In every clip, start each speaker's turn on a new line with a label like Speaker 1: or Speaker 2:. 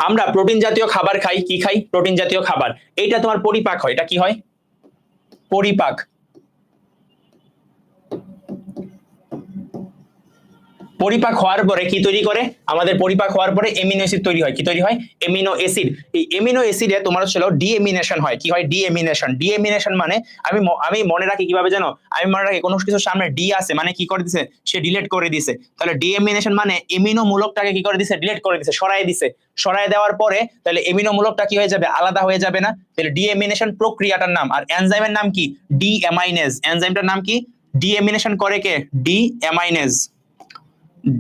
Speaker 1: আমরা প্রোটিন জাতীয় খাবার খাই, কি খাই? প্রোটিন জাতীয় খাবার। এইটা তোমার পরিপাক হয়, এটা কি হয়? পরিপাক। পরিপাক হওয়ার পরে কি তৈরি করে? আমাদের পরিপাক হওয়ার পরে এমিনো অ্যাসিড তৈরি হয়। কি তৈরি হয়? Amino acid. এই এমিনো অ্যাসিডে তোমার হচ্ছে ডিএমিনেশন হয়। কি হয়? ডিএমিনেশন। ডিএমিনেশন মানে আমি মনে রাখি কিভাবে জানো? আমি মনে রাখি কোনো কিছু সামনে ডি আছে মানে কি করে দিছে? সে ডিলিট করে দিছে। তাহলে ডিএমিনেশন মানে এমিনো মূলকটাকে কি করে দিছে? ডিলিট করে দিছে, সরায় দিছে। সরায় দেওয়ার পরে তাহলে এমিনো মূলকটা কি হয়ে যাবে? আলাদা হয়ে যাবে না? তাহলে ডিএমিনেশন প্রক্রিয়াটার নাম। আর এনজাইমের নাম কি? ডিএমাইনেজ। এনজাইমটার নাম কি? ডিএমিনেশন করে কে? ডিএমাইনেজ।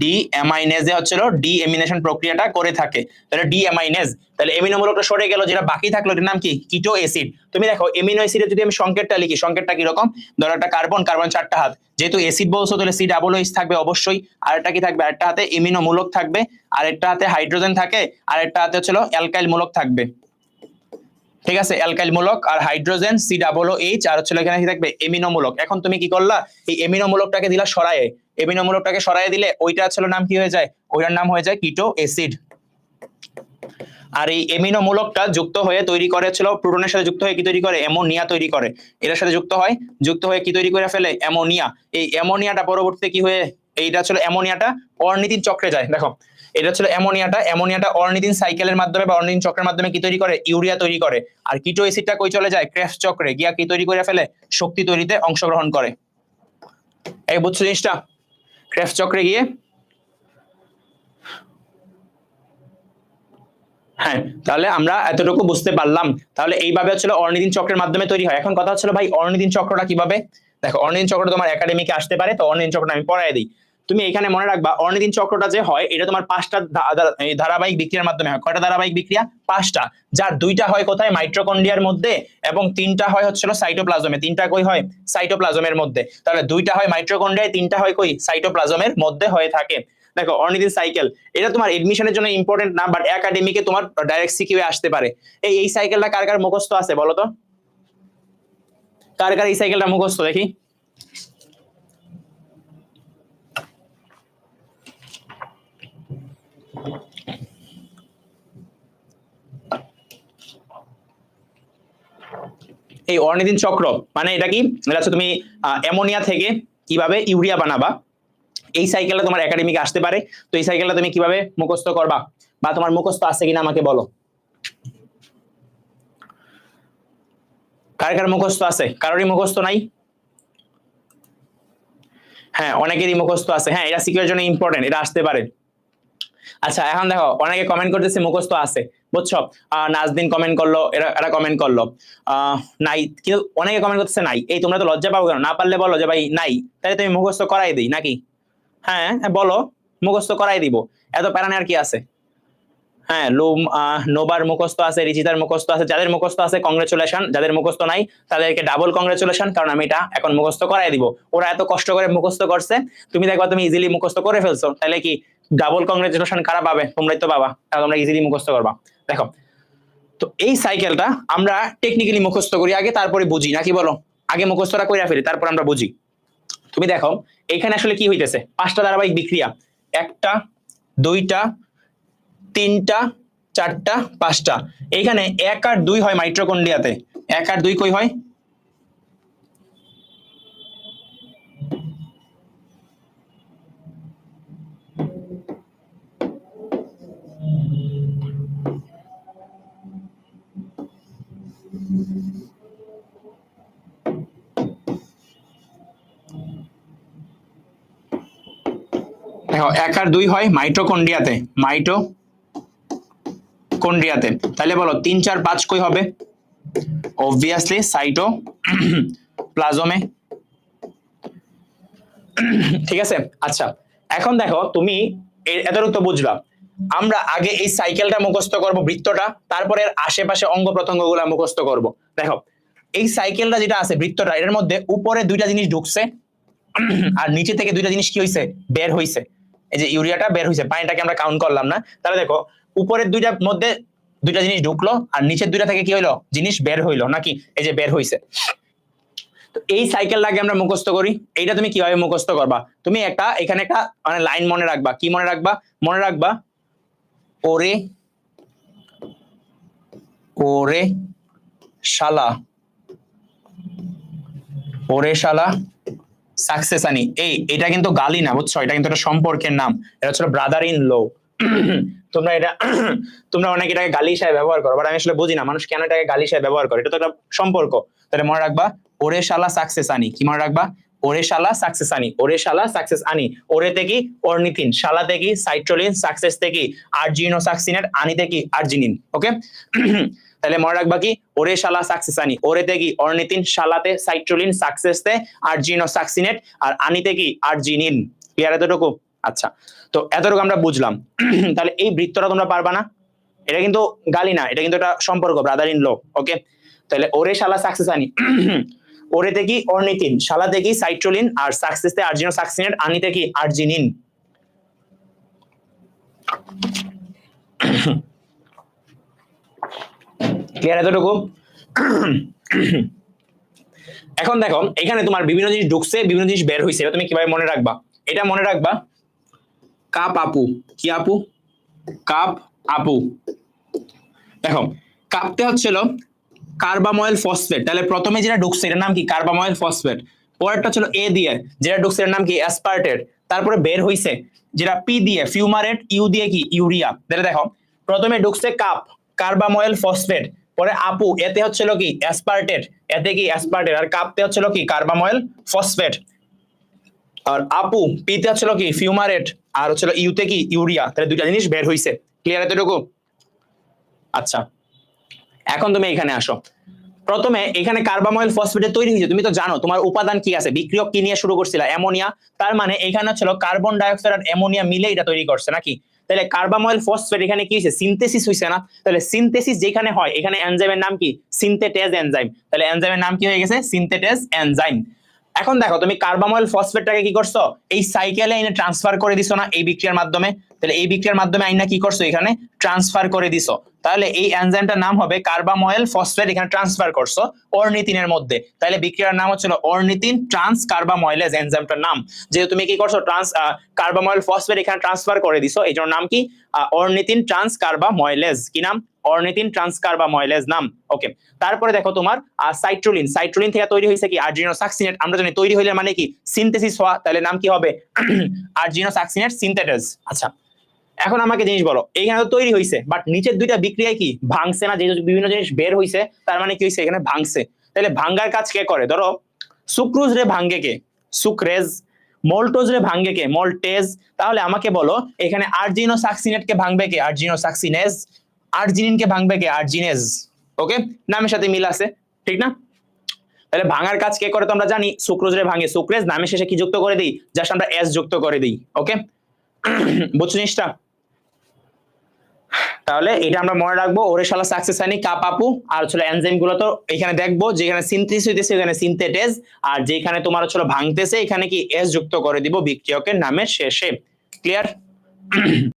Speaker 1: ডিএমাইনেজে হচ্ছে ডিএমিনেশন প্রক্রিয়াটা করে থাকে। তাহলে ডিএমাইনেজ, তাহলে এমিনো মূলকটা সরে গেল, যেটা বাকি থাকলো এটার নাম কি? কিটো অ্যাসিড। তুমি দেখো এমিনো অ্যাসিডে যদি আমি সংকেতটা লিখি, সংকেতটা কি রকম? ধরো একটা কার্বন, কার্বন চারটা হাত, যেহেতু অ্যাসিড বলছো তাহলে সি ডাবল এইচ থাকবে অবশ্যই। আর একটা কি থাকবে? আরেকটা হাতে এমিনো মূলক থাকবে, আরেকটা হাতে হাইড্রোজেন থাকে, আরেকটা হাতে হচ্ছে অ্যালকাইল মূলক থাকবে। ঠিক আছে, অ্যালকাইল মূলক আর হাইড্রোজেন সি ডাবল এইচ, আর হচ্ছে এখানে কি থাকবে? এমিনো মূলক। এখন তুমি কি করলা? এই এমিনো মূলকটাকে দিলা সরায়ে। এমিনো মূলকটাকে সরায়ে দিলে ওইটা হচ্ছে নাম কি হয়ে যায়? ওইটার নাম হয়ে যায় কিটো অ্যাসিড। আর এই এমিনো মূলকটা যুক্ত হয়ে তৈরি করে হচ্ছে প্রোটনের সাথে যুক্ত হয়ে কি তৈরি করে? অ্যামোনিয়া তৈরি করে। এটার সাথে যুক্ত হয়ে কি তৈরি করে ফেলে? অ্যামোনিয়া। এই অ্যামোনিয়াটা পরবর্তীতে কি হয়ে, এইটা হচ্ছে অ্যামোনিয়াটা অর্নিথিন চক্রে যায়। দেখো এটা হচ্ছে অ্যামোনিয়াটা অর্নিথিন সাইকেলের মাধ্যমে বা অর্নিথিন চক্রের মাধ্যমে কি তৈরি করে? ইউরিয়া তৈরি করে। আর কিটো অ্যাসিডটা কই চলে যায়? ক্রেবস চক্রে গিয়া কি তৈরি করে ফেলে? শক্তি তৈরিতে অংশগ্রহণ করে। এই বুঝছো জিনিসটা? ক্রেবস চক্রে গিয়ে, হ্যাঁ, তাহলে আমরা এতটুকু বুঝতে পারলাম। তাহলে এইভাবে হচ্ছে অর্নিথিন চক্রের মাধ্যমে তৈরি হয়। এখন কথা হচ্ছে ভাই অর্নিথিন চক্রটা কিভাবে? দেখো অর্নিথিন চক্রটা তোমার একাডেমিকে আসতে পারে, তো অর্নিথিন চক্রটা আমি পড়াই দিই। তুমি এখানে মনে রাখবা অর্নিথিন চক্রটা যে হয় এটা তোমার 5টা ধারাবাহিক বিক্রিয়ার মাধ্যমে হয়। কয়টা ধারাবাহিক বিক্রিয়া? 5টা। যার 2টা হয় কোথায়? মাইটোকন্ড্রিয়ার মধ্যে, এবং 3টা হয় হচ্ছে সাইটোপ্লাজমে। 3টা কই হয়? সাইটোপ্লাজমের মধ্যে। তাহলে 2টা হয় মাইটোকন্ড্রিয়ায়, 3টা হয় কই? সাইটোপ্লাজমের মধ্যে হয়ে থাকে। দেখো অর্নিথিন সাইকেল এটা তোমার এডমিশনের জন্য ইম্পর্টেন্ট না, বাট একাডেমিকে তোমার ডাইরেক্ট সিকিউ আসতে পারে। এই সাইকেলটা কার কার মুখস্থ আছে বলো তো? কার কার এই সাইকেলটা মুখস্থ দেখি? এই অর্নিথিন চক্র মানে এটা কি? এটা হচ্ছে তুমি অ্যামোনিয়া থেকে কিভাবে ইউরিয়া বানাবা, এই সাইকেলটা তোমার একাডেমিকে আসতে পারে। তো এই সাইকেলটা তুমি কিভাবে মুখস্থ করবা বা তোমার মুখস্থ আছে কিনা আমাকে বলো। কার কার মুখস্থ আছে? কারোরই মুখস্থ নাই? হ্যাঁ, অনেকেরই মুখস্থ আছে। হ্যাঁ, এটা সিকিউর জন্য ইম্পর্টেন্ট, এটা আসতে পারে। আচ্ছা এখন দেখো অনেকে কমেন্ট করতেছে মুখস্থ আছে, বুঝছো? নাজদিন কমেন্ট করলো, এরা কমেন্ট করলো নাই, কিন্তু অনেকে কমেন্ট করতেছে নাই। এই তোমরা তো লজ্জা পাবো কেন? না পারলে বলো যে ভাই নাই, তাহলে তুমি মুখস্থ করাই দিই নাকি? হ্যাঁ বলো, মুখস্থ করাই দিব, এত প্যারানে আর কি আছে? হ্যাঁ, নোবার মুখস্থ আছে, রিচিতার মুখস্থ আছে। যাদের মুখস্থ আছে কংগ্রেচুলেশন, যাদের মুখস্থ নাই তাদেরকে ডাবল কংগ্রেচুলেশন, কারণ আমি এটা এখন মুখস্থ করাই দিব। ওরা এত কষ্ট করে মুখস্থ করছে, তুমি দেখবা তুমি ইজিলি মুখস্থ করে ফেলছো, তাহলে কি ডাবল কংগ্রেচুলেশন কারা পাবে? তোমরাই তো পাবা, কারণ তোমরা ইজিলি মুখস্থ করবা। দেখো তো এই সাইকেলটা আমরা টেকনিক্যালি মুখস্থ করি আগে, তারপরে বুঝি, নাকি বলো? আগে মুখস্থটা কইরা ফেলি, তারপর আমরা বুঝি। তুমি দেখো এখানে আসলে কি হইতেছে? 5টা ধারাবাহিক বিক্রিয়া, 1টা 2টা 3টা 4টা 5টা। এইখানে 1 আর 2 হয় মাইটোকন্ড্রিয়াতে। 1 আর 2 কই হয়? দেখো 1 আর 2 হয় মাইটোকন্ড্রিয়াতে, মাইটোকন্ড্রিয়াতে। তাহলে বলো 3 4 5 কই হবে? অবভিয়াসলি সাইটোপ্লাজমে। ঠিক আছে, আচ্ছা এখন দেখো তুমি এতটুকু তো বুঝবা। আমরা আগে এই সাইকেলটা মুখস্থ করব, বৃত্তটা, তারপরে আশেপাশে অঙ্গ প্রত্যঙ্গ গুলা মুখস্থ করব। দেখো এই সাইকেলটা যেটা আছে, বৃত্তটা, এর মধ্যে উপরে 2টা জিনিস ঢুকছে আর নিচে থেকে 2টা জিনিস কি হইছে? বের হইছে। এই যে ইউরিয়াটা বের হইছে, পানিটাকে আমরা কাউন্ট করলাম না। তাহলে দেখো উপরের 2টার মধ্যে 2টা জিনিস ঢুকলো আর নিচের 2টা থেকে কি হইলো? জিনিস বের হইলো, নাকি? এই যে বের হইছে। তো এই সাইকেলটাকে আমরা মুখস্থ করি। এইটা তুমি কিভাবে মুখস্থ করবা? তুমি এখানে একটা মানে লাইন মনে রাখবা। কি মনে রাখবা? মনে রাখবা ওরে ওরে শালা, ওরে শালা সাকসেসানি। এটা কিন্তু গালি না, বুঝছো? এটা কিন্তু একটা সম্পর্কের নাম। এটা হচ্ছে ব্রাদার ইন ল। তোমরা এটা তোমরা অনেক এটাকে গালি হিসেবে ব্যবহার করো, বাট আমি আসলে বুঝি না মানুষ কেন এটাকে গালি হিসেবে ব্যবহার করে। এটা তো একটা সম্পর্ক। তাহলে মনে রাখবা ওরে শালা সাকসেস আনি। কি মনে রাখবা? ওরে শালা সাকসেস আনি, ওরে শালা সাকসেস আনি। ওরেতে কি? অর্নিথিন। শালাতে কি? সাইট্রোলিন। সাকসেসতে কি? আরজিনোসাকসিনেট। আনিতে কি? আর্জিনিন। ওকে, তাহলে মনে রাখবা কি? ওরে শালা সাকসেস আনি। ওরেতে কি? অর্নিথিন। শালাতে সাইট্রোলিন। সাকসেসতে আরজিনোসাকসিনেট। আর আনিতে কি? আর্জিনিন। ক্লিয়ার এতটুকু? আচ্ছা, তো এতটুকু আমরা বুঝলাম। তাহলে এই বৃত্তটা তোমরা পারবা না? এটা কিন্তু গালি না, এটা কিন্তু একটা সম্পর্ক, ব্রাদার ইন ল। ওকে, তাহলে ওরে শালা সাকসেস আনি। ওরেতে কি? অর্নিথিন। শালাতে কি? সাইট্রোলিন। আর সাকসেসতে আরজিনোসাকসিনেট। আনিতে কি? আর্জিনিন। ক্লিয়ার এতটুকু? এখন দেখো এখানে তোমার বিভিন্ন জিনিস ঢুকছে, বিভিন্ন জিনিস বের হয়েছে। তুমি কিভাবে মনে রাখবা? এটা মনে রাখবা কাপ আপু। কি আপু? কাপ আপু। দেখো কাপতে হচ্ছিল কার্বাময়েল ফসফেট। তাহলে প্রথমে যেটা ঢুকছে এটার নাম কি? কার্বাময়েল ফসফেট। পরেরটা ছিল এ দিয়ে, যেটা ঢুকছে এর নাম কি? অ্যাসপার্টেট। তারপরে বের হইছে যেটা পি দিয়ে, ফিউমারেট। ইউ দিয়ে কি? ইউরিয়া। তাহলে দেখো প্রথমে ঢুকছে কাপ, কার্বাময়েল ফসফেট। পরে আপু, এতে হচ্ছিল কি? অ্যাসপার্টেট। এতে কি? অ্যাসপার্টেট। আর কাপতে হচ্ছিল কি? কার্বাময়েল ফসফেট। আর আপু পিতে হচ্ছিল কি? ফিউমারেট। আর হচ্ছিল ইউতে কি? ইউরিয়া। তাহলে দুইটা জিনিস বের হইছে। ক্লিয়ার এতটুকু? আচ্ছা, এখন তুমি এখানে আসো। প্রথমে এখানে কার্বাময়েল ফসফেট তৈরি হয়েছে, তুমি তো জানো তোমার উপাদান কি আছে, বিক্রিয়ক কি নিয়ে শুরু করছিল? অ্যামোনিয়া। তার মানে এখানে ছিল কার্বন ডাইঅক্সাইড আর অ্যামোনিয়া মিলে এটা তৈরি করছে নাকি? তাহলে কার্বাময়েল ফসফেট এখানে কি হয়েছে? সিনথেসিস হয়েছে না? তাহলে সিনথেসিস যেখানে হয় এখানে এনজাইমের নাম কি? Synthetase enzyme. তাহলে এনজাইমের নাম কি হয়ে গেছে? Synthetase enzyme. এখন দেখো তুমি কার্বাময়েল ফসফেটটাকে কি করছো? এই সাইকেলে এনে ট্রান্সফার করে দিছো না এই বিক্রিয়ার মাধ্যমে? তাহলে এই বিক্রিয়ার মাধ্যমে আইনা কি করছো? এখানে ট্রান্সফার করে দিছো। তাহলে এই এনজাইমটার নাম হবে কার্বাময়েল ফসফেট। এখানে ট্রান্সফার করছো অর্নিথিনের মধ্যে। তাহলে বিক্রিয়ার নাম হচ্ছে অর্নিথিন ট্রান্স কার্বাময়েলেজ এনজাইমটার নাম। যেহেতু তুমি কি করছো? কার্বাময়েল ফসফেট এখানে ট্রান্সফার করে দিছো, এই জন্য নাম কি? Ornithine transcarbamoylase. কি নাম? অর্নিথিন ট্রান্স কার্বাময়েলেজ নাম। ওকে, তারপরে দেখো তোমার সাইট্রোলিন। সাইট্রোলিন থেকে তৈরি হয়েছে কি? আরজিনোসাকসিনেট। আমরা জানি তৈরি হইলে মানে কি? সিনথেসিস হওয়া। তাহলে নাম কি হবে? আরজিনোসাকসিনেট সিনথেটেজ। আচ্ছা, এখন আমাকে জিনিস বলো, এইখানে তো তৈরি হয়েছে, বাট নিচের দুইটা বিক্রিয়ায় কি ভাঙছে না? যেহেতু বিভিন্ন জিনিস বের হয়েছে তার মানে কি হয়েছে? এখানে ভাঙছে। তাহলে ভাঙ্গার কাজ কে করে? ধরো সুক্রোজ রে ভাঙ্গে কে? সুক্রেজ। মল্টোজ রে ভাঙ্গে কে? মল্টেজ। তাহলে আমাকে বলো এখানে আরজিনোসাকসিনেট কে ভাঙবে কে? আরজিনোসাকসিনেজ। আর্জিনিন কে ভাঙবে কে? আর্জিনেজ। ওকে, নামের সাথে মিল আছে, ঠিক না? তাহলে ভাঙার কাজ কে করে তোমরা জানি? সুক্রোজ রে ভাঙে সুক্রেজ। নামের শেষে কি যুক্ত করে দিই? জাস্ট আমরা এস যুক্ত করে দিই। ওকে, বুঝছো জিনিসটা? তাহলে এটা আমরা মনে রাখবো, ওরে শালা সাকসেস আনি, কাপ আপু। আর হচ্ছে এনজাইম গুলো তো এখানে দেখবো, যেখানে সিনথেসিস হইতেছে এখানে সিনথেটেজ, আর যেখানে তোমার হচ্ছে ভাঙতেছে এখানে কি? এস যুক্ত করে দিব বিক্রিয়কের নামের শেষে। ক্লিয়ার?